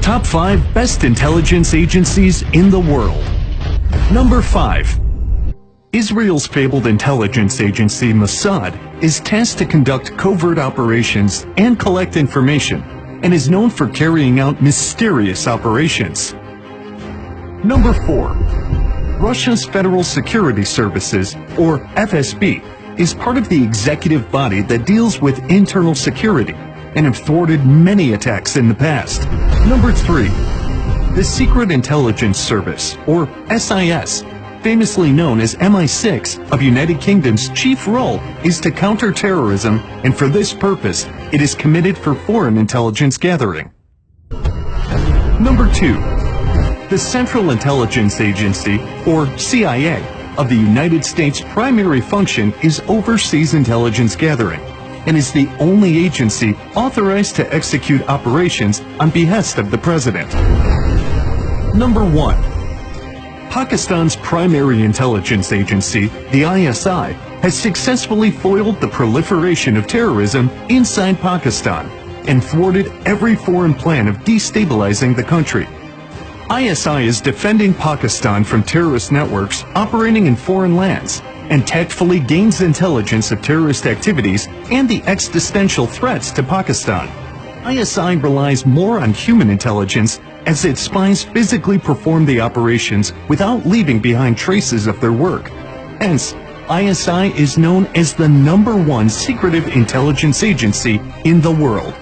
Top 5 Best Intelligence Agencies in the World. Number 5. Israel's fabled intelligence agency Mossad is tasked to conduct covert operations and collect information, and is known for carrying out mysterious operations. Number 4. Russia's Federal Security Services, or FSB, is part of the executive body that deals with internal security and have thwarted many attacks in the past. Number 3. The Secret Intelligence Service, or SIS, famously known as MI6 of United Kingdom's chief role is to counter terrorism, and for this purpose, it is committed for foreign intelligence gathering. Number 2. The Central Intelligence Agency, or CIA, of the United States' primary function is overseas intelligence gathering, and is the only agency authorized to execute operations on behest of the President. Number 1. Pakistan's primary intelligence agency, the ISI, has successfully foiled the proliferation of terrorism inside Pakistan and thwarted every foreign plan of destabilizing the country. ISI is defending Pakistan from terrorist networks operating in foreign lands, and tactfully gains intelligence of terrorist activities and the existential threats to Pakistan. ISI relies more on human intelligence, as its spies physically perform the operations without leaving behind traces of their work. Hence, ISI is known as the #1 secretive intelligence agency in the world.